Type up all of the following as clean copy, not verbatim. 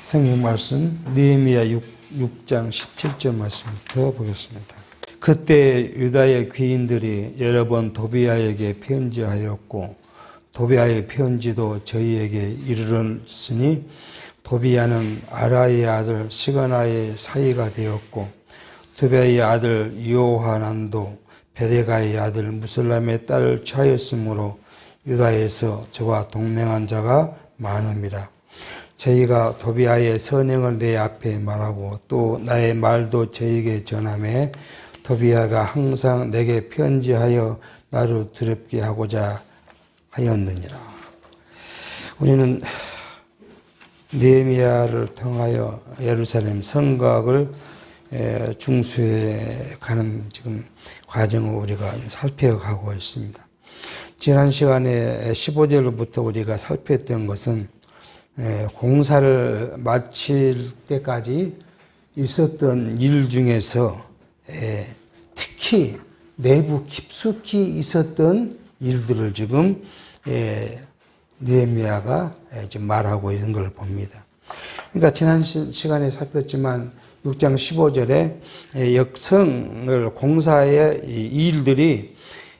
성경 말씀 느헤미야 6장 17절 말씀부터 보겠습니다. 그때 유다의 귀인들이 여러 번 도비야에게 편지하였고 도비야의 편지도 저희에게 이르렀으니 도비야는 아라의 아들 시그나의 사이가 되었고 도비야의 아들 요하난도 베레가의 아들 무슬람의 딸을 취하였으므로 유다에서 저와 동맹한 자가 많음이라. 저희가 도비야의 선행을 내 앞에 말하고 또 나의 말도 저에게 전하매 도비야가 항상 내게 편지하여 나를 두렵게 하고자 하였느니라. 우리는 느헤미야를 통하여 예루살렘 성곽을 중수해 가는 지금 과정을 우리가 살펴가고 있습니다. 지난 시간에 15절부터 우리가 살폈던 것은 공사를 마칠 때까지 있었던 일 중에서 특히 내부 깊숙이 있었던 일들을 지금 느헤미야가 지금 말하고 있는 걸 봅니다. 그러니까 지난 시간에 살폈지만 6장 15절에 역성을 공사의 이 일들이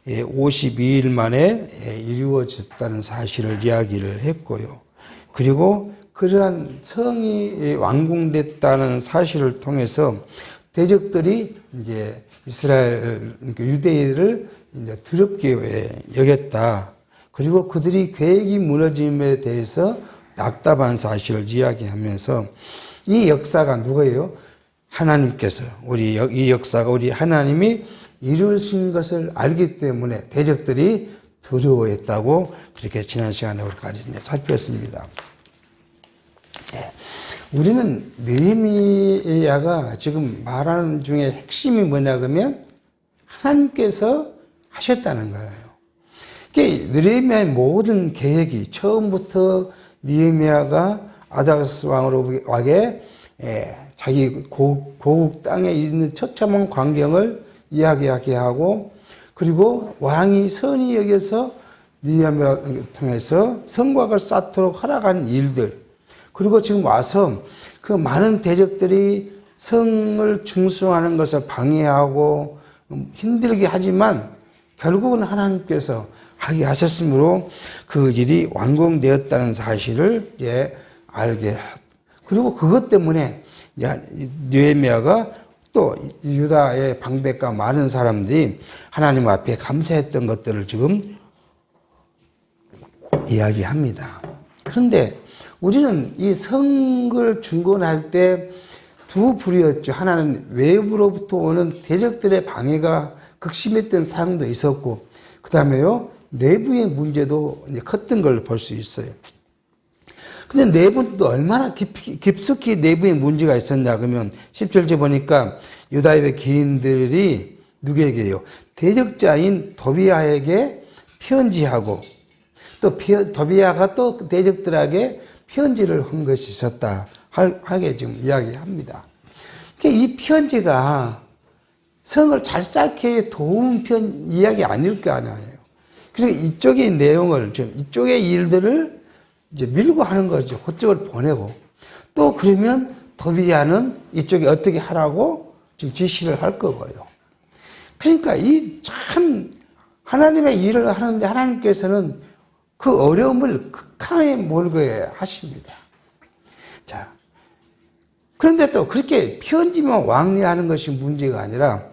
52일 만에 이루어졌다는 사실을 이야기를 했고요. 그리고 그러한 성이 완공됐다는 사실을 통해서 대적들이 이제 이스라엘, 유대인을 이제 두렵게 여겼다. 그리고 그들이 계획이 무너짐에 대해서 낙담한 사실을 이야기하면서 이 역사가 누구예요? 하나님께서 이 역사가 우리 하나님이 이루신 것을 알기 때문에 대적들이 두려워했다고 그렇게 지난 시간에 우리까지 살폈습니다. 우리는 느헤미야가 지금 말하는 중에 핵심이 뭐냐 그러면 하나님께서 하셨다는 거예요. 느헤미야의 모든 계획이 처음부터 느헤미야가 아다스 왕으로에게 자기 고국 땅에 있는 처참한 광경을 이야기하게 하고 그리고 왕이 선히 여겨서 느헤미야를 통해서 성곽을 쌓도록 허락한 일들 그리고 지금 와서 그 많은 대적들이 성을 중수하는 것을 방해하고 힘들게 하지만 결국은 하나님께서 하게 하셨으므로 그 일이 완공되었다는 사실을 알게 그리고 그것 때문에 느헤미야가 또 유다의 방백과 많은 사람들이 하나님 앞에 감사했던 것들을 지금 이야기합니다. 그런데 우리는 이 성을 중건할 때 두 부류였죠. 하나는 외부로부터 오는 대적들의 방해가 극심했던 상황도 있었고 그 다음에요 내부의 문제도 컸던 걸 볼 수 있어요. 근데 내부도 얼마나 깊숙이 내부에 문제가 있었냐 그러면 10절째 보니까 유다의 기인들이 누구에게요? 대적자인 도비야에게 편지하고 또 도비야가 또 대적들에게 편지를 한 것이 있었다 하게 지금 이야기합니다. 이 편지가 성을 잘 쌓게 도운 이야기 아닐 거 아니에요. 그리고 이쪽의 내용을 이쪽의 일들을 이제 밀고 하는 거죠. 그쪽을 보내고 또 그러면 도비야는 이쪽에 어떻게 하라고 지금 지시를 할 거고요. 그러니까 이 참 하나님의 일을 하는데 하나님께서는 그 어려움을 극한에 몰게 하십니다. 자, 그런데 또 그렇게 편지만 왕래하는 것이 문제가 아니라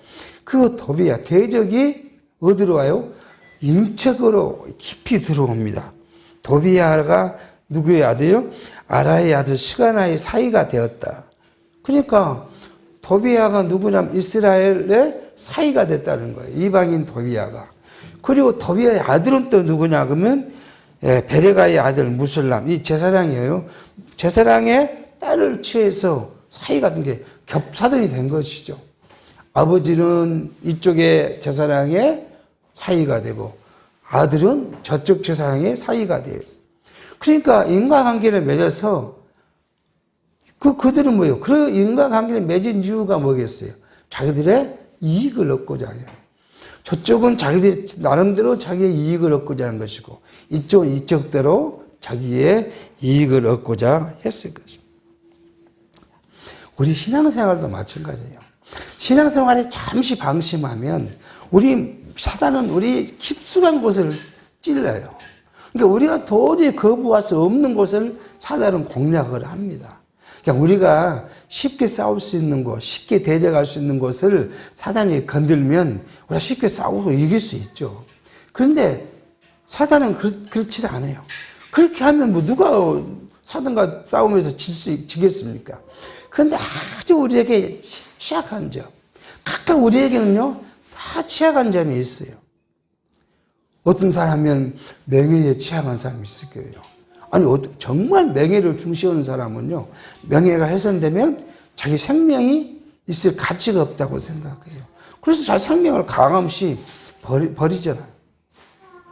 그 도비야 대적이 어디로 와요? 인척으로 깊이 들어옵니다. 도비야가 누구의 아들이요? 아라의 아들 시그나의 사이가 되었다. 그러니까 도비야가 누구냐면 이스라엘의 사이가 됐다는 거예요. 이방인 도비야가. 그리고 도비야의 아들은 또 누구냐 그러면 베레가의 아들 무슬람 이 제사장이에요. 제사장의 딸을 취해서 사이가 된 게 겹사돈이 된 것이죠. 아버지는 이쪽의 제사장의 사이가 되고 아들은 저쪽 제사장의 사이가 돼요. 그러니까 인과관계를 맺어서 그들은 뭐예요? 그 인과관계를 맺은 이유가 뭐겠어요? 자기들의 이익을 얻고자 해요. 저쪽은 자기들 나름대로 자기의 이익을 얻고자 하는 것이고 이쪽은 이쪽대로 자기의 이익을 얻고자 했을 것입니다. 우리 신앙생활도 마찬가지예요. 신앙생활에 잠시 방심하면 사단은 우리 깊숙한 곳을 찔러요. 그러니까 우리가 도저히 거부할 수 없는 곳을 사단은 공략을 합니다. 그러니까 우리가 쉽게 싸울 수 있는 곳, 쉽게 대적할 수 있는 곳을 사단이 건들면 우리가 쉽게 싸우고 이길 수 있죠. 그런데 사단은 그렇지 않아요. 그렇게 하면 뭐 누가 사단과 싸우면서 지겠습니까? 그런데 아주 우리에게 취약한 점, 각각 우리에게는요, 다 취약한 점이 있어요. 어떤 사람은 명예에 취약한 사람이 있을 거예요. 아니, 정말 명예를 중시하는 사람은요, 명예가 훼손되면 자기 생명이 있을 가치가 없다고 생각해요. 그래서 자기 생명을 가감없이 버리잖아요.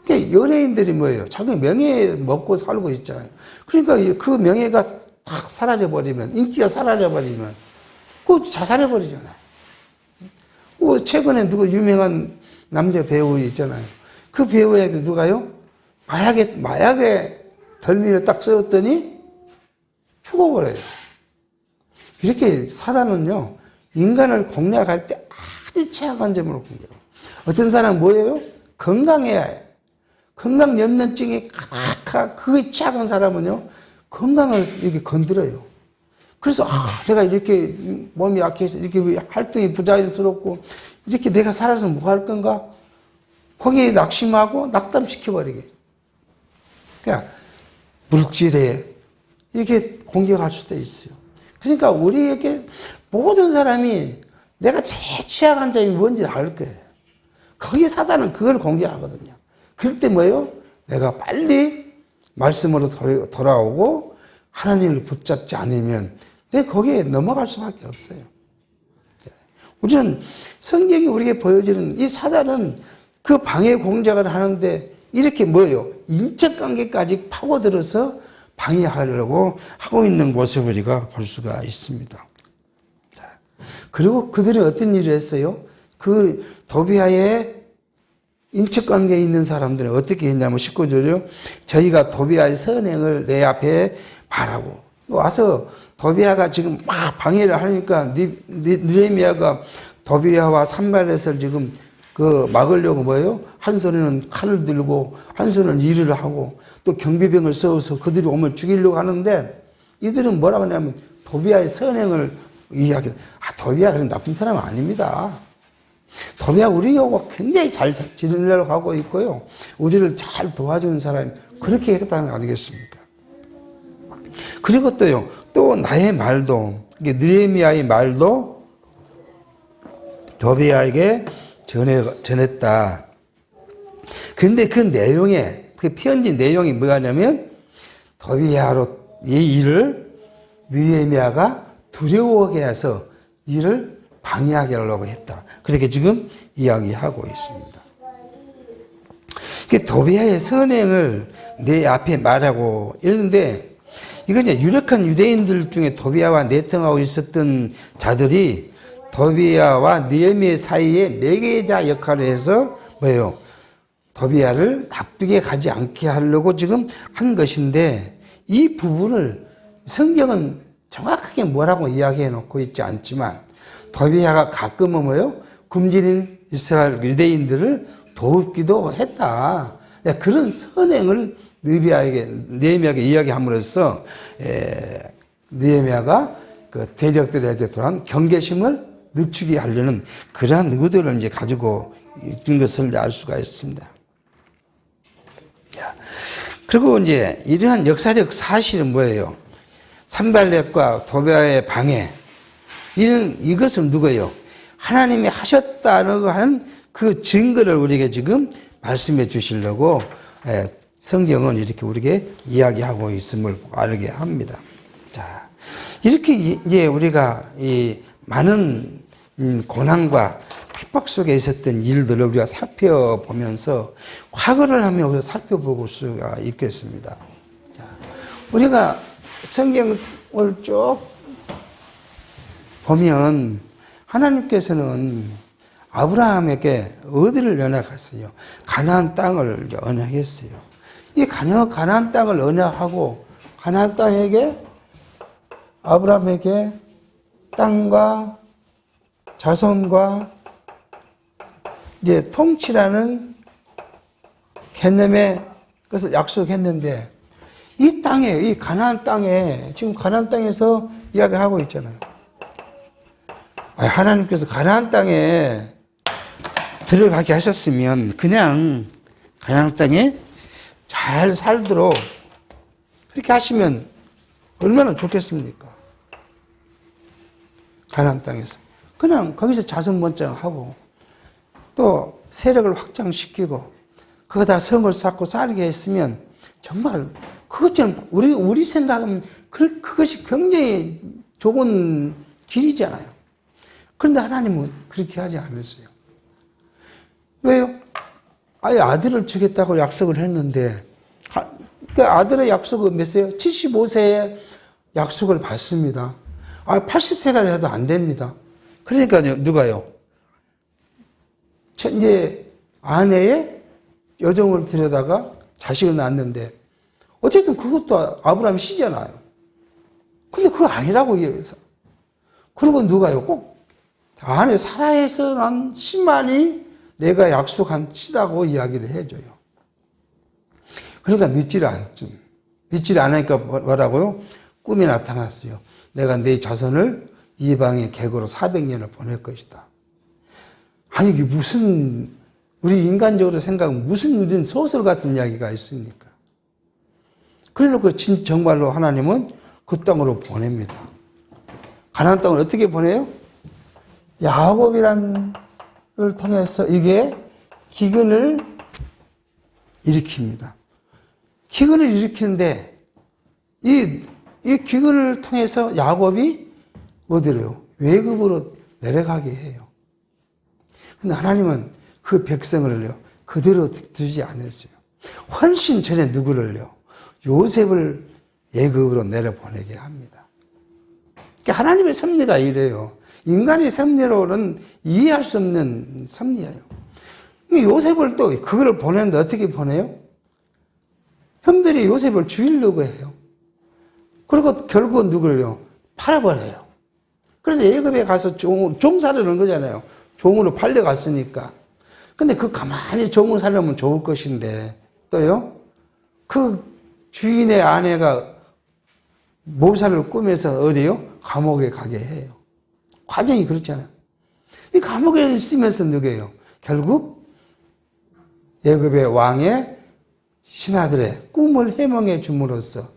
그러니까 연예인들이 뭐예요? 자기 명예 먹고 살고 있잖아요. 그러니까 그 명예가 딱 사라져버리면, 인기가 사라져버리면, 그거 자살해버리잖아요. 최근에 누구 유명한 남자 배우 있잖아요. 그 배우에게 누가요? 마약에 덜미를 딱 쏘였더니 죽어버려요. 이렇게 사단은요, 인간을 공략할 때 아주 취약한 점을 공략해요. 어떤 사람은 뭐예요? 건강해야 해요. 건강염려증이 가득한 그 취약한 사람은요, 건강을 이렇게 건드려요. 그래서, 내가 이렇게 몸이 약해서 이렇게 활동이 부자연스럽고, 이렇게 내가 살아서 뭐 할 건가? 거기에 낙심하고 낙담시켜버리게. 그러니까, 물질에 이렇게 공격할 수도 있어요. 그러니까 우리에게 모든 사람이 내가 제일 취약한 점이 뭔지 알 거예요. 거기에 사단은 그걸 공격하거든요. 그럴 때 뭐예요? 내가 빨리 말씀으로 돌아오고 하나님을 붙잡지 않으면 내가 거기에 넘어갈 수밖에 없어요. 우리는 성경이 우리에게 보여주는 이 사단은 그 방해 공작을 하는데 이렇게 뭐예요? 인척관계까지 파고들어서 방해하려고 하고 있는 모습을 우리가 볼 수가 있습니다. 그리고 그들은 어떤 일을 했어요? 그 도비아의 인척관계에 있는 사람들은 어떻게 했냐면 19절이요. 저희가 도비아의 선행을 내 앞에 말하고 와서 도비아가 지금 막 방해를 하니까 느헤미야가 도비아와 산발렛을 지금 막으려고 뭐예요? 한 손에는 칼을 들고 한 손은 일을 하고 또 경비병을 세워서 그들이 오면 죽이려고 하는데 이들은 뭐라고 하냐면 도비아의 선행을 이야기해요. 도비아 그런 나쁜 사람은 아닙니다. 도비아 우리하고 굉장히 잘 지내려고 하고 있고요. 우리를 잘 도와주는 사람이 그렇게 했다는 거 아니겠습니까? 그리고 또 나의 말도, 느헤미야의 말도 도비아에게 전했다. 그런데 그 내용에, 그 편지 내용이 뭐냐면, 도비아로 이 일을 느헤미야가 두려워하게 해서 이를 방해하게 하려고 했다. 그렇게 지금 이야기하고 있습니다. 도비아의 선행을 내 앞에 말하고 이러는데, 이건 이제 유력한 유대인들 중에 도비아와 내통하고 있었던 자들이 도비아와 느헤미야 사이에 매개자 역할을 해서 뭐예요? 도비아를 나쁘게 가지 않게 하려고 지금 한 것인데 이 부분을 성경은 정확하게 뭐라고 이야기해 놓고 있지 않지만 도비아가 가끔은 뭐예요? 굶주린 이스라엘 유대인들을 돕기도 했다. 그런 선행을 느헤미야에게 이야기함으로써 느헤미야가 그 대적들에게 또한 경계심을 늦추게 하려는 그러한 의도를 이제 가지고 있는 것을 알 수가 있습니다. 그리고 이제 이러한 역사적 사실은 뭐예요? 산발렛과 도비아의 방해. 이것은 누구예요? 하나님이 하셨다는 하는 그 증거를 우리에게 지금 말씀해 주시려고 성경은 이렇게 우리에게 이야기하고 있음을 알게 합니다. 자, 이렇게 이제 우리가 이 많은 고난과 핍박 속에 있었던 일들을 우리가 살펴보면서 과거를 하며 살펴볼 수가 있겠습니다. 우리가 성경을 쭉 보면 하나님께서는 아브라함에게 어디를 언약했어요? 가나안 땅을 언약했어요. 이 가나안 땅을 언약하고 가나안 땅에게 아브라함에게 땅과 자손과 이제 통치라는 개념에 그래서 약속했는데 이 땅에, 이 가나안 땅에, 지금 가나안 땅에서 이야기하고 있잖아요. 하나님께서 가나안 땅에 들어가게 하셨으면 그냥 가나안 땅에 잘 살도록 그렇게 하시면 얼마나 좋겠습니까? 가나안 땅에서. 그냥 거기서 자손번창하고 또 세력을 확장시키고 거기다 성을 쌓고 살게 했으면 정말 그것처럼 우리 생각하면 그것이 굉장히 좋은 길이잖아요. 그런데 하나님은 그렇게 하지 않으세요. 왜요? 아예 아들을 주겠다고 약속을 했는데 그 아들의 약속은 몇 세요? 75세에 약속을 받습니다. 80세가 돼도 안 됩니다. 그러니까요, 누가요? 이제 아내의 여종을 들여다가 자식을 낳았는데 어쨌든 그것도 아브라함 씨잖아요. 근데 그거 아니라고 얘기해서. 그리고 누가요? 꼭 아내 사라에서 난 씨만이 내가 약속한 씨다고 이야기를 해줘요. 그러니까 믿지를 않으니까 뭐라고요? 꿈에 나타났어요. 내가 내 자손을 이방의 객으로 400년을 보낼 것이다. 아니 이게 무슨 우리 인간적으로 생각하면 무슨 소설 같은 이야기가 있습니까? 그래놓고 정말로 하나님은 그 땅으로 보냅니다. 가나안 땅을 어떻게 보내요? 야곱이란 을 통해서 이게 기근을 일으킵니다. 기근을 일으키는데 이 기근을 통해서 야곱이 어디로요? 외국으로 내려가게 해요. 근데 하나님은 그 백성을요 그대로 두지 않았어요. 훨씬 전에 누구를요? 요셉을 애굽으로 내려보내게 합니다. 그러니까 하나님의 섭리가 이래요. 인간의 섭리로는 이해할 수 없는 섭리예요. 요셉을 또 그걸 보내는데 어떻게 보내요? 형들이 요셉을 죽이려고 해요. 그리고 결국은 누구를요? 팔아버려요. 그래서 애굽에 가서 종살을 한 거잖아요. 종으로 팔려갔으니까. 근데 그 가만히 종을 살려면 좋을 것인데 또요? 그 주인의 아내가 모사를 꾸며서 어디요? 감옥에 가게 해요. 과정이 그렇잖아요. 이 감옥에 있으면서 누구예요? 결국 애굽의 왕의 신하들의 꿈을 해몽해 줌으로써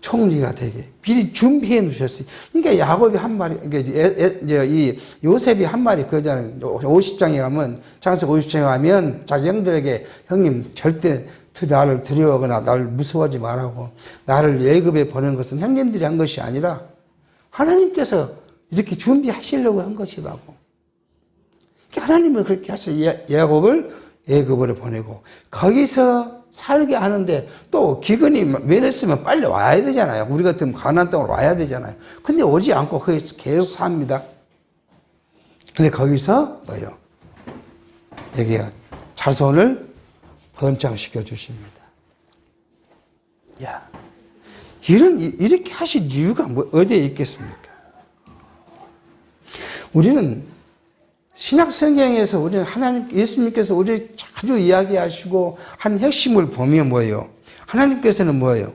총리가 되게 미리 준비해 놓으셨어요. 그러니까 야곱이 한 말이, 그러니까 이 요셉이 한 말이 그거잖아요. 50장에 가면, 장세기 50장에 가면 자기 형들에게 형님 절대 나를 두려워하거나 나를 무서워하지 말라고, 나를 애굽에 보낸 것은 형님들이 한 것이 아니라 하나님께서 이렇게 준비하시려고 한 것이라고. 하나님은 그렇게 하셔서 야곱을 애굽으로 보내고 거기서 살게 하는데 또 기근이 면했으면 빨리 와야 되잖아요. 우리 같으면 가나안 땅으로 와야 되잖아요. 근데 오지 않고 거기서 계속 삽니다. 근데 거기서 뭐예요? 여기가 자손을 번창시켜 주십니다. 야, 이렇게 하신 이유가 어디에 있겠습니까? 우리는 신약 성경에서 우리는 예수님께서 우리를 자주 이야기하시고 한 핵심을 보면 뭐예요? 하나님께서는 뭐예요?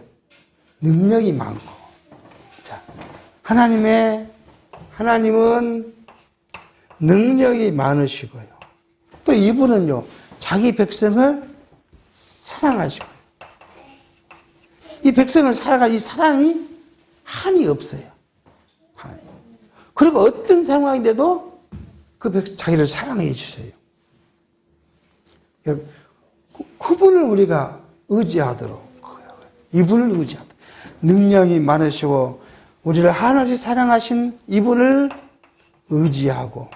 능력이 많고. 자, 하나님은 능력이 많으시고요. 또 이분은요, 자기 백성을 사랑하시고. 이 백성을 사랑할 이 사랑이 한이 없어요. 한이. 그리고 어떤 상황인데도 자기를 사랑해 주세요. 그분을 우리가 의지하도록, 이분을 의지하도록. 능력이 많으시고, 우리를 한없이 사랑하신 이분을 의지하고,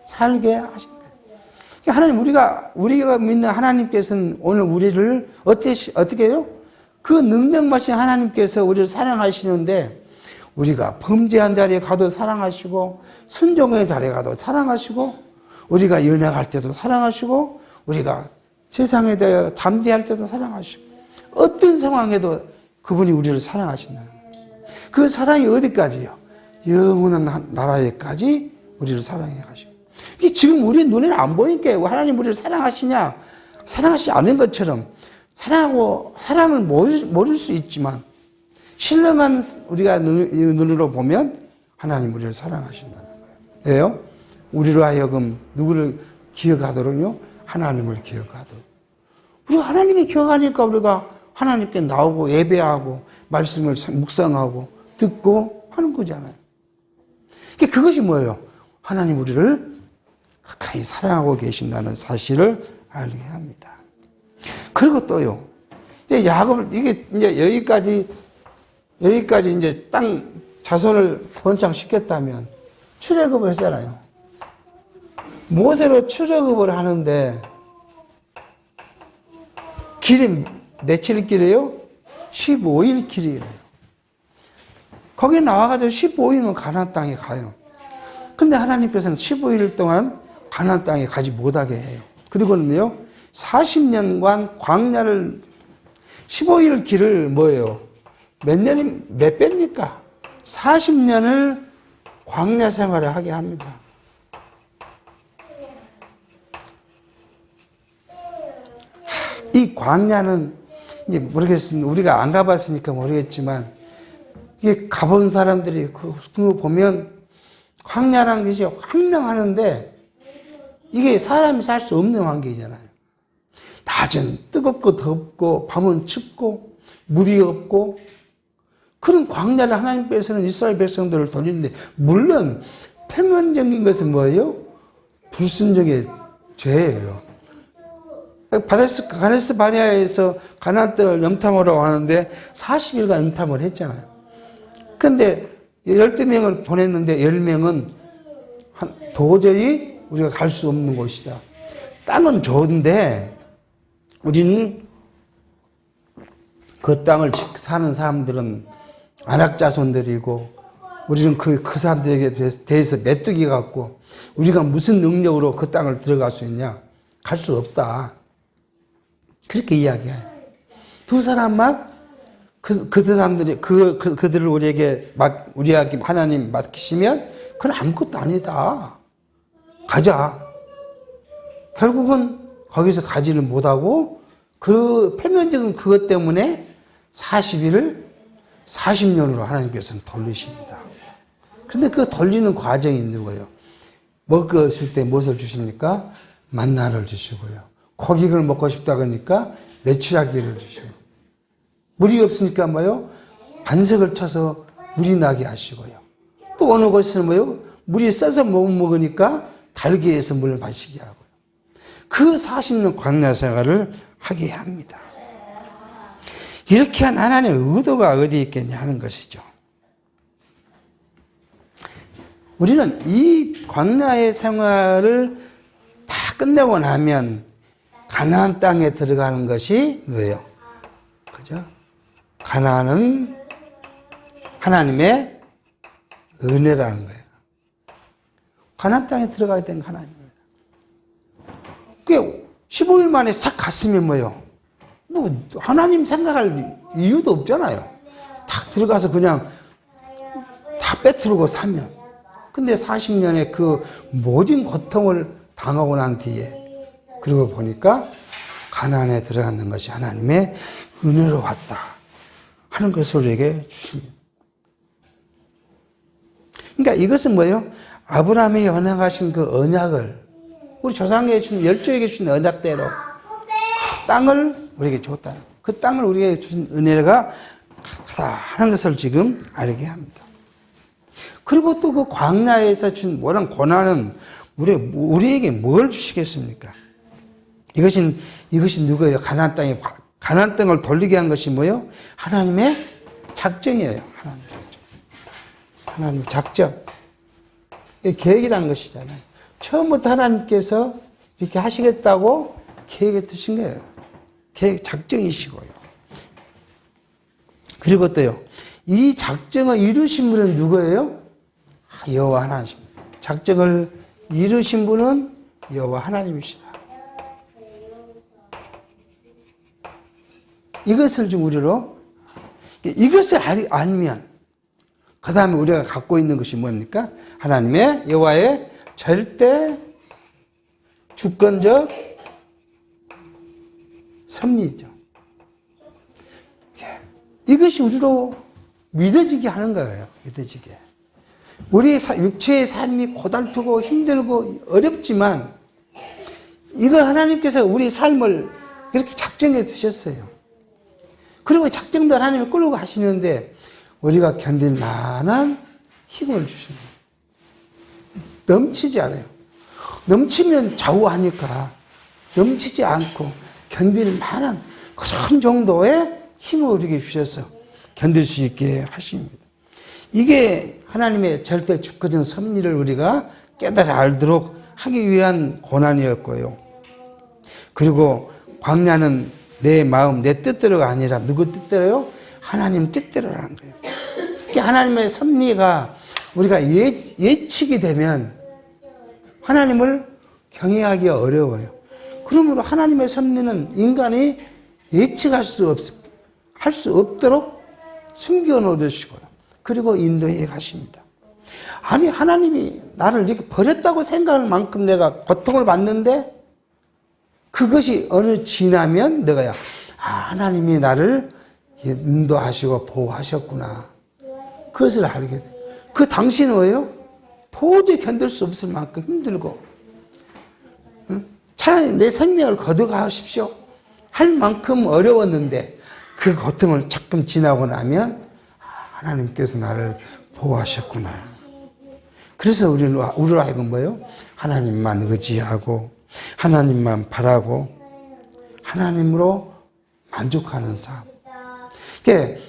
살게 하신 거예요. 하나님, 우리가 믿는 하나님께서는 오늘 우리를 어떻게 해요? 그 능력 마신 하나님께서 우리를 사랑하시는데, 우리가 범죄한 자리에 가도 사랑하시고, 순종의 자리에 가도 사랑하시고, 우리가 연약할 때도 사랑하시고, 우리가 세상에 대해 담대할 때도 사랑하시고, 어떤 상황에도 그분이 우리를 사랑하신다는 거예요. 그 사랑이 어디까지요? 영원한 나라에까지 우리를 사랑해 가시고. 이게 지금 우리 눈에는 안 보이니까 하나님 우리를 사랑하시냐? 사랑하시지 않은 것처럼 사랑을 모를 수 있지만 신령한 우리가 눈으로 보면 하나님 우리를 사랑하신다는 거예요. 왜요? 우리로 하여금 누구를 기억하도록요? 하나님을 기억하도록. 우리가 하나님을 기억하니까 우리가 하나님께 나오고 예배하고 말씀을 묵상하고 듣고 하는 거잖아요. 그것이 뭐예요? 하나님 우리를 가까이 사랑하고 계신다는 사실을 알게 합니다. 그리고 또요. 이제 야곱을 이게 이제 여기까지 이제 땅 자손을 번창시켰다면 출애굽을 했잖아요. 모세로 출애굽을 하는데 길이 며칠 길이에요? 15일 길이에요. 거기 나와가지고 15일은 가나안 땅에 가요. 근데 하나님께서는 15일 동안 가나안 땅에 가지 못하게 해요. 그리고는요, 40년간 광야를 15일 길을 뭐예요? 몇 배입니까? 40년을 광야 생활을 하게 합니다. 이 광야는 이제 모르겠습니다. 우리가 안 가봤으니까 모르겠지만 이게 가본 사람들이 그거 보면 광야라는 것이 황량하는데 이게 사람이 살 수 없는 환경이잖아요. 낮은 뜨겁고 덥고 밤은 춥고 물이 없고 그런 광야를 하나님께서는 이스라엘 백성들을 돌리는데 물론 표면적인 것은 뭐예요? 불순종의 죄예요. 가데스 바네아에서 가나안 땅을 염탐하러 가는데 40일간 염탐을 했잖아요. 그런데 12명을 보냈는데 10명은 도저히 우리가 갈 수 없는 곳이다. 땅은 좋은데 우리는 그 땅을 사는 사람들은 안악자손들이고 우리는 그 사람들에게 대해서 메뚜기 같고 우리가 무슨 능력으로 그 땅을 들어갈 수 있냐? 갈 수 없다. 그렇게 이야기해요. 두 사람만 그 사람들이 그들을 우리에게 하나님 맡기시면 그건 아무것도 아니다. 가자. 결국은 거기서 가지를 못하고 그 표면적인 그것 때문에 40일을 40년으로 하나님께서는 돌리십니다. 그런데 그 돌리는 과정이 있는 거예요. 먹었을 때 무엇을 주십니까? 만나를 주시고요. 고기를 먹고 싶다 그러니까 메추라기를 주시고 물이 없으니까 뭐요? 반석을 쳐서 물이 나게 하시고요. 또 어느 곳에서는 뭐요? 물이 써서 못 먹으니까 달기에서 물을 마시게 하고요. 그 40년 광야 생활을 하게 합니다. 이렇게 한 하나님의 의도가 어디 있겠냐 하는 것이죠. 우리는 이 광야의 생활을 다 끝내고 나면 가나안 땅에 들어가는 것이 뭐예요? 그죠? 가나안은 하나님의 은혜라는 거예요. 가나안 땅에 들어가게 된 하나님입니다. 그게 15일 만에 싹 갔으면 뭐예요? 뭐 하나님 생각할 이유도 없잖아요. 딱 들어가서 그냥 다 빼트르고 사면. 근데 40년의 그 모진 고통을 당하고 난 뒤에 그러고 보니까 가나안에 들어가는 것이 하나님의 은혜로 왔다 하는 것을 우리에게 주십니다. 그러니까 이것은 뭐예요? 아브라함이 언약하신 그 언약을 우리 조상에게 준 열조에게 준 언약대로 그 땅을 우리에게 줬다. 그 땅을 우리에게 준 은혜가 하는 것을 지금 알게 합니다. 그리고 또 그 광야에서 준 모든 고난은 우리에게 뭘 주시겠습니까? 이것이 누구예요? 가나안 땅을 돌리게 한 것이 뭐예요? 하나님의 작정이에요. 하나님의 작정. 계획이라는 것이잖아요. 처음부터 하나님께서 이렇게 하시겠다고 계획에 두신 거예요. 계획 작정이시고요. 그리고 또요. 이 작정을 이루신 분은 누구예요? 여호와 하나님입니다. 작정을 이루신 분은 여호와 하나님이시다. 이것을 좀 우리로 이것을 알면 그 다음에 우리가 갖고 있는 것이 뭡니까? 하나님의 여호와의 절대 주권적 섭리죠. 이것이 우리로 믿어지게 하는 거예요. 믿어지게. 우리 육체의 삶이 고달프고 힘들고 어렵지만 이거 하나님께서 우리 삶을 이렇게 작정해 두셨어요. 그리고 작정도 하나님이 끌고 가시는데 우리가 견딜 만한 힘을 주시는 거예요. 넘치지 않아요. 넘치면 좌우하니까 넘치지 않고 견딜 만한 그런 정도의 힘을 우리에게 주셔서 견딜 수 있게 하십니다. 이게 하나님의 절대 주권적 섭리를 우리가 깨달아 알도록 하기 위한 고난이었고요. 그리고 광야는 내 마음, 내 뜻대로가 아니라 누구 뜻대로요? 하나님 뜻대로라는 거예요. 하나님의 섭리가 우리가 예측이 되면 하나님을 경외하기 어려워요. 그러므로 하나님의 섭리는 인간이 예측할 수 없도록 숨겨 놓으시고요. 그리고 인도해 가십니다. 아니, 하나님이 나를 이렇게 버렸다고 생각할 만큼 내가 고통을 받는데 그것이 어느 지나면 내가 하나님이 나를 인도하시고 보호하셨구나. 그것을 알게 돼. 그 당시는 뭐예요? 도저히 견딜 수 없을 만큼 힘들고 차라리 내 생명을 거둬가십시오 할 만큼 어려웠는데 그 고통을 조금 지나고 나면 하나님께서 나를 보호하셨구나. 그래서 우리로 하여금 뭐예요? 하나님만 의지하고 하나님만 바라고 하나님으로 만족하는 삶. 이게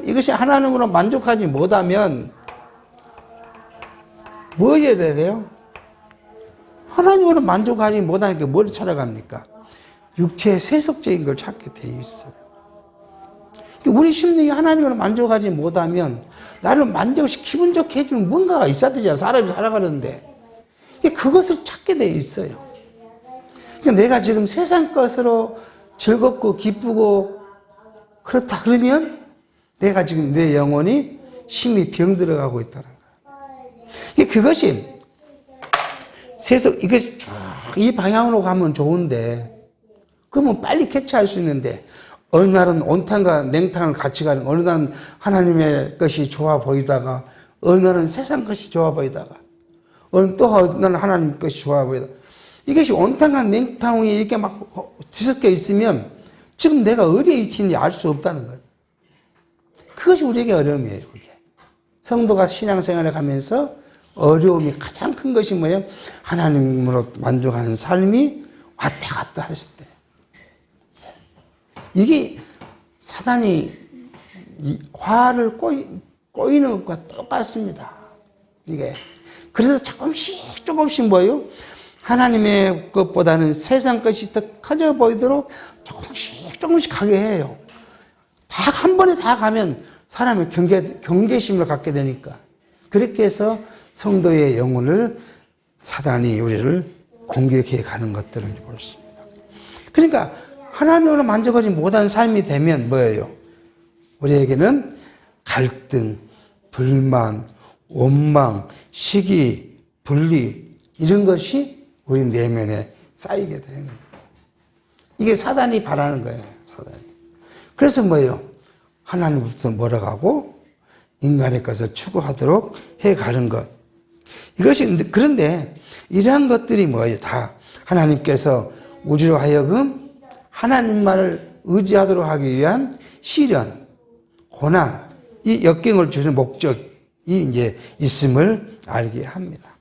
이것이 하나님으로 만족하지 못하면 뭐 해야 돼요? 하나님으로 만족하지 못하니까 뭘 찾아갑니까? 육체의 세속적인 걸 찾게 돼 있어요. 우리 심령이 하나님으로 만족하지 못하면 나를 기분 좋게 해주는 뭔가가 있어야 되잖아요. 사람이 살아가는데. 그것을 찾게 돼 있어요. 그러니까 내가 지금 세상 것으로 즐겁고 기쁘고 그렇다 그러면 내가 지금 내 영혼이 심히 병들어가고 있다는 거예요. 그것이 이것이 쭉 이 방향으로 가면 좋은데 그러면 빨리 캐치할 수 있는데 어느 날은 온탕과 냉탕을 같이 가는, 어느 날은 하나님의 것이 좋아 보이다가 어느 날은 세상 것이 좋아 보이다가 어느 날은 하나님 것이 좋아 보이다가 이것이 온탕과 냉탕이 이렇게 막 뒤섞여 있으면 지금 내가 어디에 있는지 알 수 없다는 거예요. 그것이 우리에게 어려움이에요. 그게. 성도가 신앙생활에 가면서 어려움이 가장 큰 것이 뭐예요? 하나님으로 만족하는 삶이 왔다 갔다 했을 때. 이게 사단이 화를 꼬이는 것과 똑같습니다. 이게. 그래서 조금씩 뭐예요? 하나님의 것보다는 세상 것이 더 커져 보이도록 조금씩 가게 해요. 한 번에 다 가면 사람의 경계심을 갖게 되니까. 그렇게 해서 성도의 영혼을 사단이 우리를 공격해 가는 것들을 볼 수 있습니다. 그러니까 하나님으로 만족하지 못한 삶이 되면 뭐예요? 우리에게는 갈등, 불만, 원망, 시기, 분리 이런 것이 우리 내면에 쌓이게 되는 거예요. 이게 사단이 바라는 거예요. 사단이. 그래서 뭐예요? 하나님부터 멀어가고 인간의 것을 추구하도록 해가는 것. 그런데 이러한 것들이 뭐예요? 다 하나님께서 우리로 하여금 하나님만을 의지하도록 하기 위한 시련, 고난, 이 역경을 주는 목적이 이제 있음을 알게 합니다.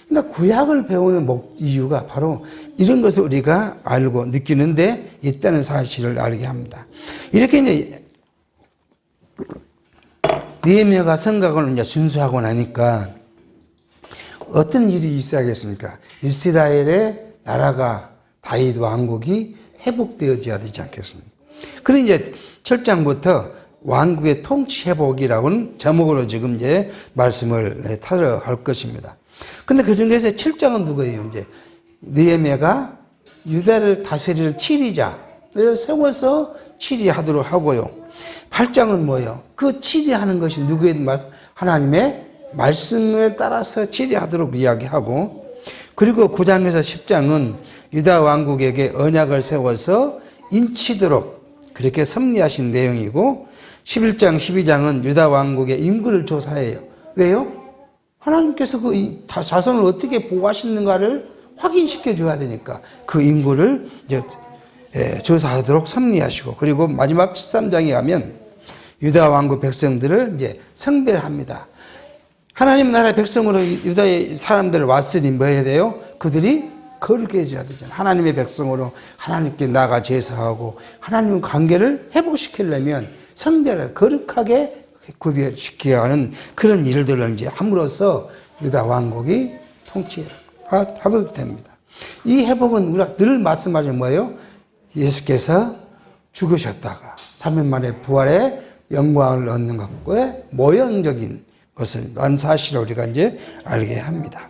그러니까 구약을 배우는 이유가 바로 이런 것을 우리가 알고 느끼는데 있다는 사실을 알게 합니다. 이렇게 이제 느헤미야가 성곽을 이제 준수하고 나니까 어떤 일이 있어야겠습니까? 이스라엘의 나라가 다윗 왕국이 회복되어져야 되지 않겠습니까? 그런 이제 7장부터 왕국의 통치 회복이라고는 제목으로 지금 이제 말씀을 타러 할 것입니다. 근데 그 중에서 7장은 누구예요? 이제 느헤미야가 유다를 다스릴 치리자를 세워서 치리하도록 하고요. 8장은 뭐예요? 그 치리하는 것이 누구의 하나님의 말씀을 따라서 치리하도록 이야기하고, 그리고 9장에서 10장은 유다 왕국에게 언약을 세워서 인치도록 그렇게 섭리하신 내용이고, 11장, 12장은 유다 왕국의 인구를 조사해요. 왜요? 하나님께서 그 자손을 어떻게 보호하시는가를 확인시켜 줘야 되니까 그 인구를 이제 조사하도록 섭리하시고, 그리고 마지막 13장에 가면 유다 왕국 백성들을 이제 성별합니다. 하나님 나라의 백성으로 유다의 사람들 왔으니 뭐 해야 돼요? 그들이 거룩해 져야 되잖아요. 하나님의 백성으로 하나님께 나아가 제사하고 하나님의 관계를 회복시키려면 성별을 거룩하게 구별시켜야 하는 그런 일들을 이제 함으로써 유다 왕국이 통치하게 됩니다. 이 회복은 우리가 늘 말씀하신 뭐예요? 예수께서 죽으셨다가 3일 만에 부활의 영광을 얻는 것과의 모형적인 것을 한 사실을 우리가 이제 알게 합니다.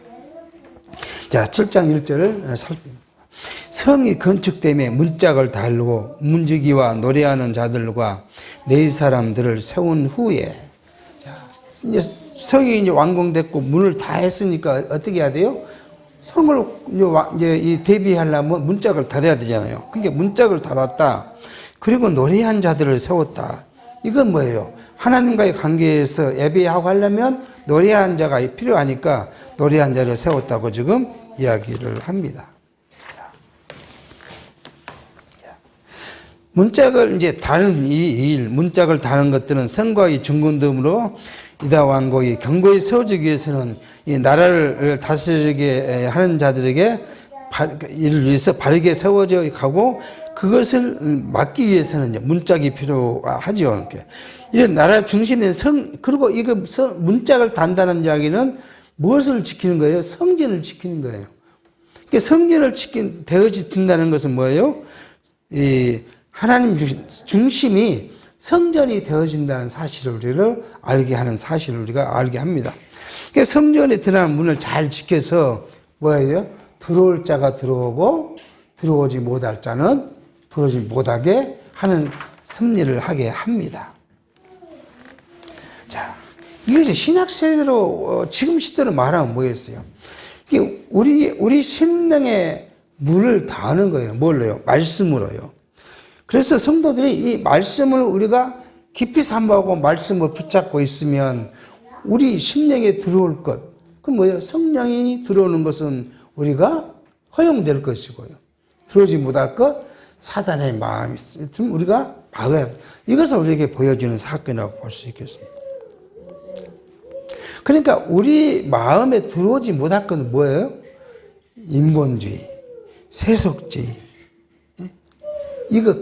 자, 7장 1절을 살펴봅니다. 성이 건축됨에 문짝을 달고 문지기와 노래하는 자들과 네 사람들을 세운 후에, 자, 이제 성이 이제 완공됐고 문을 다 했으니까 어떻게 해야 돼요? 성을 이제 대비하려면 문짝을 달아야 되잖아요. 그러니까 문짝을 달았다. 그리고 노래한 자들을 세웠다. 이건 뭐예요? 하나님과의 관계에서 예배하고 하려면 노래한 자가 필요하니까 노래한 자를 세웠다고 지금 이야기를 합니다. 문짝을 이제 다른 이 일, 문짝을 다른 것들은 성과의 증거됨으로 유다 왕국이 견고히 세워지기 위해서는 이 나라를 다스리게 하는 자들에게 이를 위해서 바르게 세워져 가고, 그것을 막기 위해서는 이제 문짝이 필요하죠. 이런 나라 중심인 그리고 이거 문짝을 단다는 이야기는 무엇을 지키는 거예요? 성전을 지키는 거예요. 그러니까 성전을 되어진다는 것은 뭐예요? 이 하나님 중심이 성전이 되어진다는 사실을 우리를 알게 하는 사실을 우리가 알게 합니다. 그러니까 성전에 들어가는 문을 잘 지켜서 뭐예요? 들어올 자가 들어오고 들어오지 못할 자는 들어오지 못하게 하는 섭리를 하게 합니다. 자, 이것이 신학 세대로 지금 시대로 말하면 뭐겠어요? 이게 우리 심령의 문을 다하는 거예요. 뭘로요? 말씀으로요. 그래서 성도들이 이 말씀을 우리가 깊이 삼보하고 말씀을 붙잡고 있으면 우리 심령에 들어올 것, 그 뭐예요? 성령이 들어오는 것은 우리가 허용될 것이고요. 들어오지 못할 것, 사단의 마음이 있으면 우리가 막아야 돼요. 이것을 우리에게 보여주는 사건이라고 볼 수 있겠습니다. 그러니까 우리 마음에 들어오지 못할 건 뭐예요? 인본주의, 세속주의. 이거,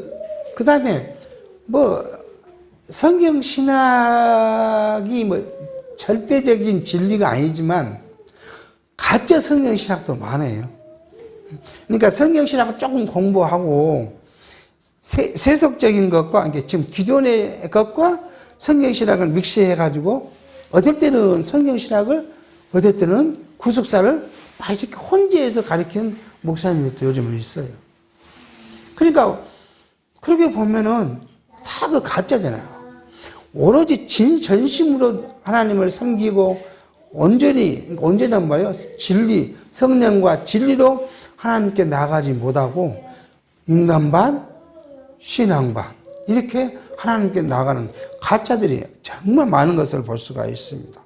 그 다음에 성경 신학이 절대적인 진리가 아니지만 가짜 성경 신학도 많아요. 그러니까 성경 신학을 조금 공부하고 세속적인 것과 지금 기존의 것과 성경 신학을 믹스해가지고 어떨 때는 성경 신학을 어떨 때는 구속사를 막 이렇게 혼재해서 가르치는 목사님들도 요즘은 있어요. 그러니까 그렇게 보면은 다 그 가짜잖아요. 오로지 전심으로 하나님을 섬기고 온전히 뭐예요? 진리, 성령과 진리로 하나님께 나가지 못하고 인간 반, 신앙 반 이렇게 하나님께 나가는 가짜들이 정말 많은 것을 볼 수가 있습니다.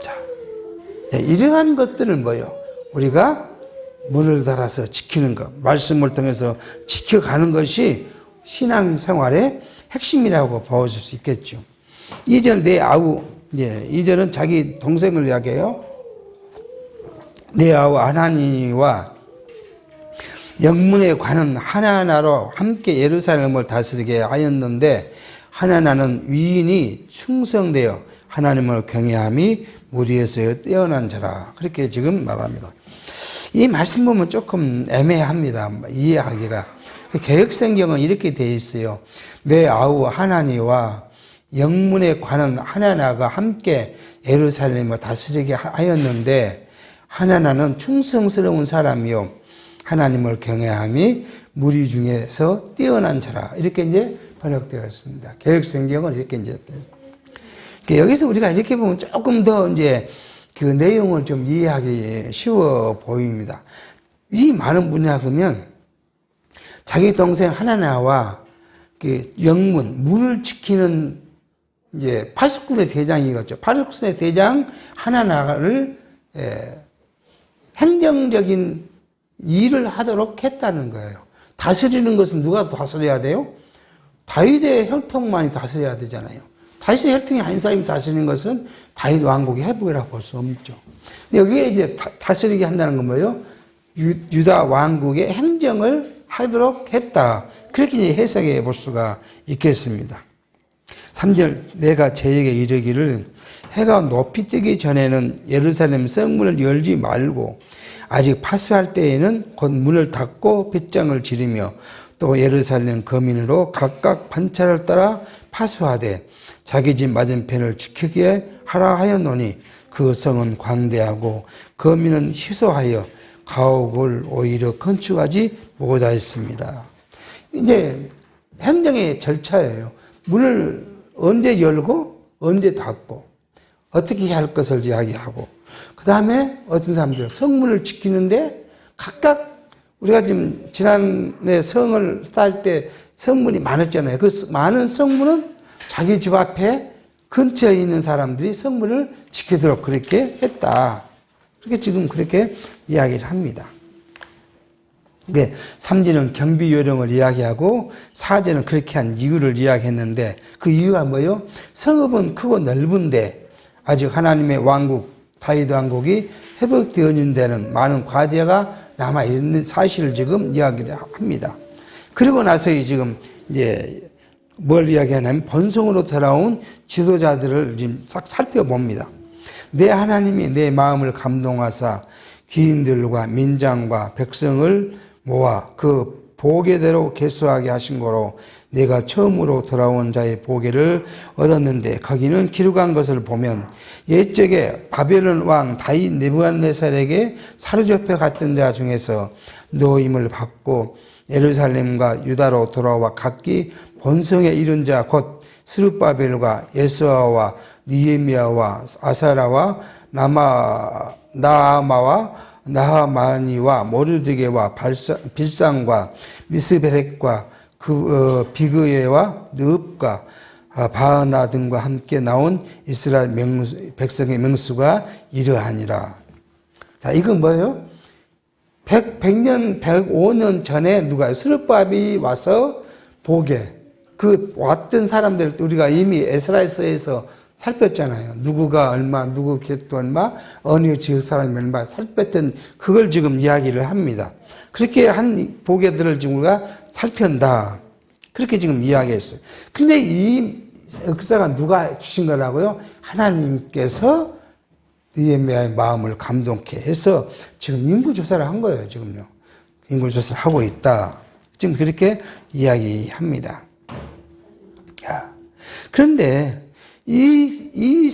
자, 이러한 것들을 뭐예요? 우리가 문을 달아서 지키는 것, 말씀을 통해서 지켜가는 것이 신앙생활의 핵심이라고 보실 수 있겠죠. 2절 내 아우, 2절은 자기 동생을 이야기해요. 내 아우 하나니와 영문에 관한 하나나로 함께 예루살렘을 다스리게 하였는데 하나나는 위인이 충성되어 하나님을 경외함이 무리에서 뛰어난 자라. 그렇게 지금 말합니다. 이 말씀 보면 조금 애매합니다. 이해하기가. 개역성경은 이렇게 되어 있어요. 내 아우 하나니와 영문에 관한 하나나가 함께 예루살렘을 다스리게 하였는데 하나나는 충성스러운 사람이요 하나님을 경외함이 무리 중에서 뛰어난 자라. 이렇게 이제 번역되었습니다. 개역성경은 이렇게 이제 여기서 우리가 이렇게 보면 조금 더 이제 그 내용을 좀 이해하기 쉬워 보입니다. 이 많은 문학이면 자기 동생 하나나와 그 영문, 문을 지키는 이제 파수꾼의 대장이겠죠. 파수꾼의 대장 하나나를 행정적인 일을 하도록 했다는 거예요. 다스리는 것은 누가 다스려야 돼요? 다윗의 혈통만이 다스려야 되잖아요. 다윗의 혈통이 한 사람이 다스리는 것은 다윗 왕국의 회복이라고 볼 수 없죠. 여기에 이제 다스리게 한다는 건 뭐예요? 유다 왕국의 행정을 하도록 했다. 그렇게 이제 해석해 볼 수가 있겠습니다. 3절, 내가 저에게 이르기를 해가 높이 뜨기 전에는 예루살렘 성문을 열지 말고 아직 파수할 때에는 곧 문을 닫고 빗장을 지르며 또 예루살렘 거민으로 각각 반차를 따라 파수하되 자기 집 맞은편을 지키게 하라 하였노니 그 성은 광대하고 거민은 희소하여 가옥을 오히려 건축하지 못하였습니다. 이제 행정의 절차예요. 문을 언제 열고 언제 닫고 어떻게 해야 할 것을 이야기하고 그 다음에 어떤 사람들 성문을 지키는데 각각 우리가 지금 지난해 성을 쌓을 때 성문이 많았잖아요. 그 많은 성문은 자기 집 앞에 근처에 있는 사람들이 성문을 지키도록 그렇게 했다. 그렇게 지금 그렇게 이야기를 합니다. 네, 3절은 경비 요령을 이야기하고 4절은 그렇게 한 이유를 이야기했는데 그 이유가 뭐예요? 성읍은 크고 넓은데 아직 하나님의 왕국, 다윗 왕국이 회복되어진 데는 많은 과제가 남아있는 사실을 지금 이야기를 합니다. 그리고 나서 지금 이제 뭘 이야기하냐면 본성으로 돌아온 지도자들을 지금 싹 살펴봅니다. 내 하나님이 내 마음을 감동하사 귀인들과 민장과 백성을 모아 그 보게대로 개수하게 하신 거로 내가 처음으로 돌아온 자의 보게를 얻었는데 거기는 기록한 것을 보면 옛적에 바벨론 왕 다윗 느부갓네살에게 사로잡혀 갔던 자 중에서 노임을 받고 예루살렘과 유다로 돌아와 각기 본성에 이른 자 곧 스룹바벨과 예수아와 니에미아와 아사라와 나아마와 나하마니와 모르드게와 빌상과 미스베렉과 비그예와 느읍과 바하나 등과 함께 나온 이스라엘 백성의 명수가 이러하니라. 자, 이건 뭐예요? 100년, 105년 전에 누가 스룹바벨이 와서 보게 그 왔던 사람들 우리가 이미 에스라에서에서 살폈잖아요. 누구가 얼마, 누구 객도 얼마, 어느 지역 사람이 얼마 살폈던 그걸 지금 이야기를 합니다. 그렇게 한 보게들을 지금 우리가 살편다. 그렇게 지금 이야기했어요. 근데 이 역사가 누가 주신 거라고요? 하나님께서 느헤미야의 마음을 감동케 해서 지금 인구조사를 한 거예요, 지금요. 인구조사를 하고 있다. 지금 그렇게 이야기합니다. 그런데 이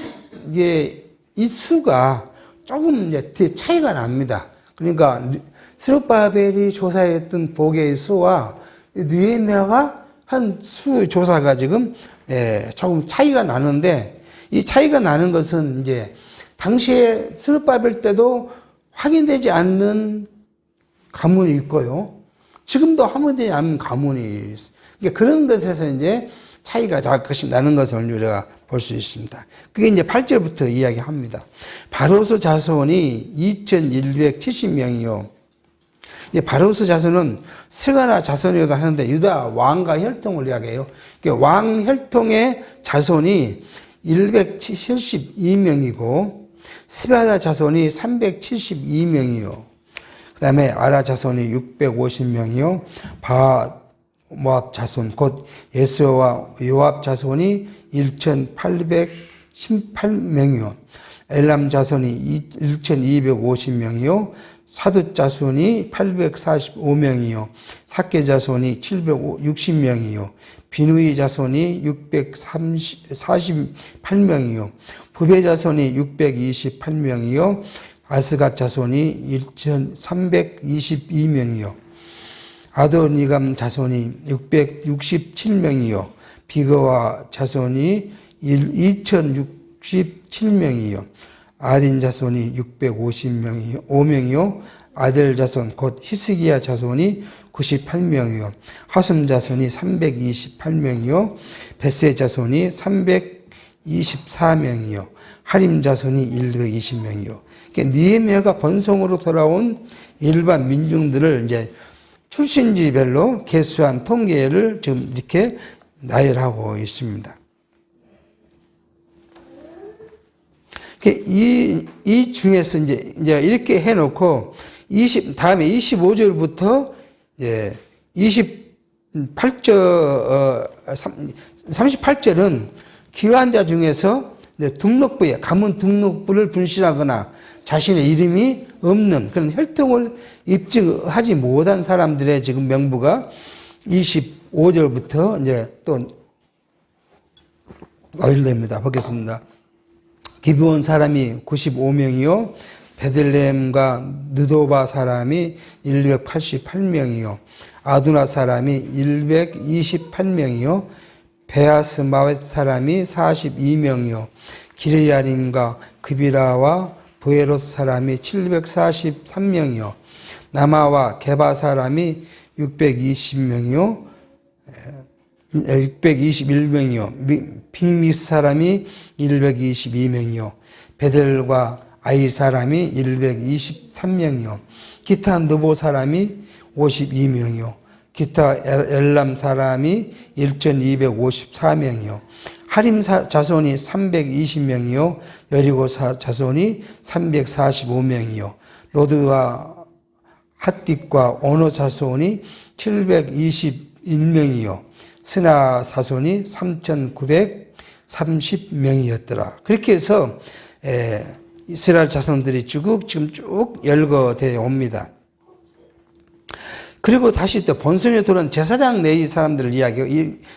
수가 조금 이제 차이가 납니다. 그러니까 스룹바벨이 조사했던 보게의 수와 느헤미야가 한 수 조사가 지금 조금 차이가 나는데 이 차이가 나는 것은 이제 당시에 스룹바벨 때도 확인되지 않는 가문이 있고요. 지금도 확인되지 않는 가문이 있어요. 그러니까 그런 것에서 이제 차이가 조금씩 나는 것을 우리가 볼 수 있습니다. 그게 이제 8절부터 이야기합니다. 바로스 자손이 2170명이요. 바로스 자손은 스가나 자손이라고 하는데 유다 왕가 혈통을 이야기해요. 왕 혈통의 자손이 172명이고 스바다 자손이 372명이요. 그 다음에 아라 자손이 650명이요. 모압 자손 곧 예수와 요압 자손이 1818명이요. 엘람 자손이 1250명이요. 사두 자손이 845명이요. 삭개 자손이 760명이요. 비누이 자손이 648명이요. 부베 자손이 628명이요. 아스갓 자손이 1322명이요. 아도니감 자손이 667명이요. 비거와 자손이 2067명이요. 아딘 자손이 655명이요. 아델 자손 곧 히스기야 자손이 98명이요. 하숨 자손이 328명이요. 벳세 자손이 324명이요. 하림 자손이 120명이요. 그러니까 느헤미야가 번성으로 돌아온 일반 민중들을 이제 출신지별로 개수한 통계를 지금 이렇게 나열하고 있습니다. 이 중에서 이제 이렇게 해놓고 다음에 25절부터 이제 38절은 기환자 중에서 등록부에 가문 등록부를 분실하거나 자신의 이름이 없는 그런 혈통을 입증하지 못한 사람들의 지금 명부가 25절부터 이제 또 나열됩니다. 보겠습니다. 기브온 사람이 95명이요. 베들레헴과 느도바 사람이 188명이요. 아두나 사람이 128명이요. 베아스마웻 사람이 42명이요. 기르야림과 그비라와 브에롯 사람이 743명이요. 나마와 게바 사람이 620명이요. 621명이요. 빅미스 사람이 122명이요. 베델과 아이 사람이 123명이요. 기타 느보 사람이 52명이요. 기타 엘람 사람이 1254명이요. 하림 자손이 320명이요. 여리고 자손이 345명이요. 로드와 핫딕과 오노 자손이 721명이요. 스나 자손이 3930명이었더라. 그렇게 해서 이스라엘 자손들이 지금 쭉 열거되어 옵니다. 그리고 다시 또 본성에 들어온 제사장 내의 사람들을 이야기하고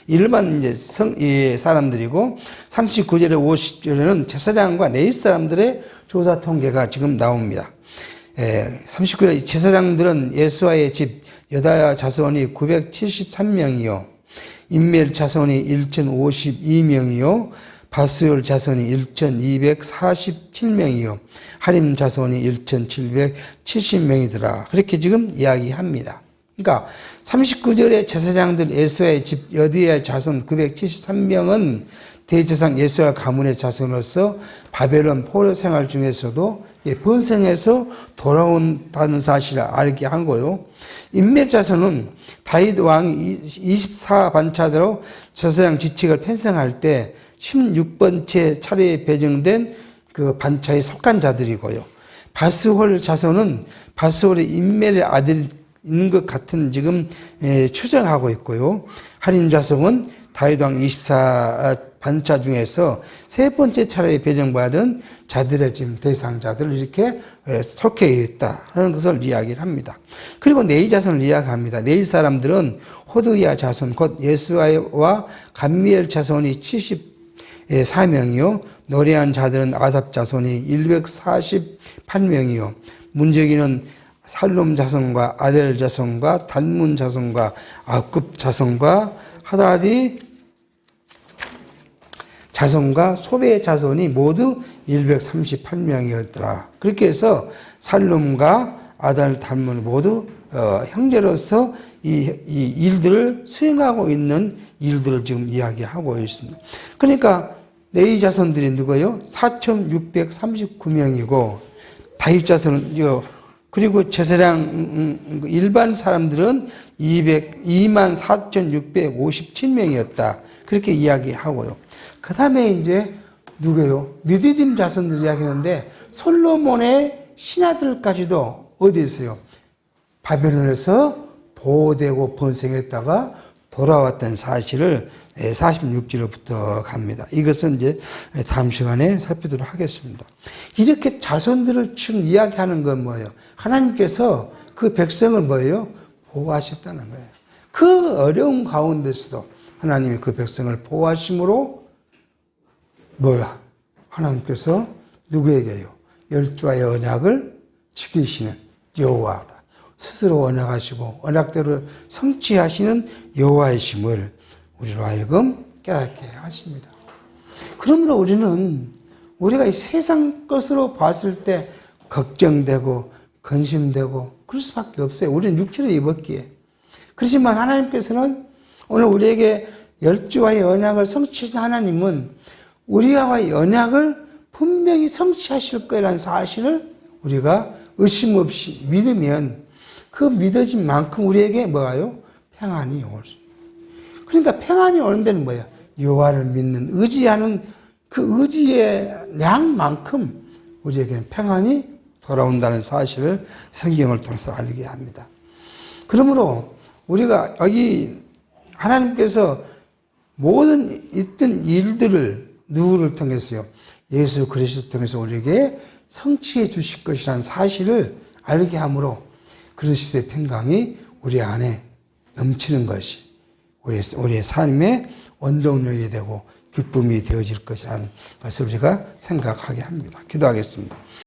일반 이제 사람들이고 39절에 50절에는 제사장과 내의 사람들의 조사 통계가 지금 나옵니다. 39절에 제사장들은 예수아의 집 여다야 자손이 973명이요. 인멜 자손이 1052명이요. 바스올 자손이 1247명이요. 하림 자손이 1770명이더라. 그렇게 지금 이야기합니다. 그러니까 39절에 제사장들 예수아의 집 여디야 자손 973명은 대제사장 예수아 가문의 자손으로서 바벨론 포로 생활 중에서도 번성해서 돌아온다는 사실을 알게 한 거요. 인멜 자손은 다윗 왕이 24반차대로 제사장 직책을 편성할 때 16번째 차례에 배정된 그 반차에 속한 자들이고요. 바스홀 자손은 바스홀의 인멜의 아들이 있는 것 같은 지금 추정하고 있고요. 하림 자손은 다윗 왕 24반차 중에서 세 번째 차례에 배정받은 자들의 지금 대상자들을 이렇게 속해 있다 하는 것을 이야기를 합니다. 그리고 네이 자손을 이야기합니다. 네이 사람들은 호드야 자손 곧 예수아와 감미엘 자손이 74명이요. 노래한 자들은 아삽 자손이 148명이요. 문제기는 살롬 자손과 아델 자손과 단문 자손과 아굽 자손과 하다디 자손과 소베 자손이 모두 138명이었더라. 그렇게 해서 살롬과 아달 단문이 모두 형제로서 이 일들을 수행하고 있는 일들을 지금 이야기하고 있습니다. 그러니까 네이 자손들이 누구요? 4639명이고 다윗 자손은 그리고 제사장 일반 사람들은 24,657명이었다. 그렇게 이야기하고요. 그 다음에 이제 누구예요? 느디딤 자손들 이야기하는데 솔로몬의 신하들까지도 어디 있어요? 바벨론에서 보호되고 번성했다가 돌아왔던 사실을 46절부터 갑니다. 이것은 이제 다음 시간에 살피도록 하겠습니다. 이렇게 자손들을 지금 이야기하는 건 뭐예요? 하나님께서 그 백성을 뭐예요? 보호하셨다는 거예요. 그 어려운 가운데서도 하나님이 그 백성을 보호하심으로 뭐야? 하나님께서 누구에게요? 열조의 언약을 지키시는 여호와다. 스스로 언약하시고 언약대로 성취하시는 여호와이심을 우리로 하여금 깨닫게 하십니다. 그러므로 우리가 이 세상 것으로 봤을 때 걱정되고 근심되고 그럴 수밖에 없어요. 우리는 육체를 입었기에. 그렇지만 하나님께서는 오늘 우리에게 열주와의 언약을 성취하신 하나님은 우리와의 언약을 분명히 성취하실 거라는 사실을 우리가 의심 없이 믿으면 그 믿어진 만큼 우리에게 뭐가요? 평안이 올 수 있습니다. 그러니까 평안이 오는 데는 뭐예요? 여호와를 믿는 의지하는 그 의지의 양만큼 우리에게는 평안이 돌아온다는 사실을 성경을 통해서 알게 합니다. 그러므로 우리가 여기 하나님께서 모든 있던 일들을 누구를 통해서요? 예수 그리스도를 통해서 우리에게 성취해 주실 것이라는 사실을 알게 함으로 그리스도의 평강이 우리 안에 넘치는 것이 우리의 삶의 원동력이 되고 기쁨이 되어질 것이라는 것을 우리가 생각하게 합니다. 기도하겠습니다.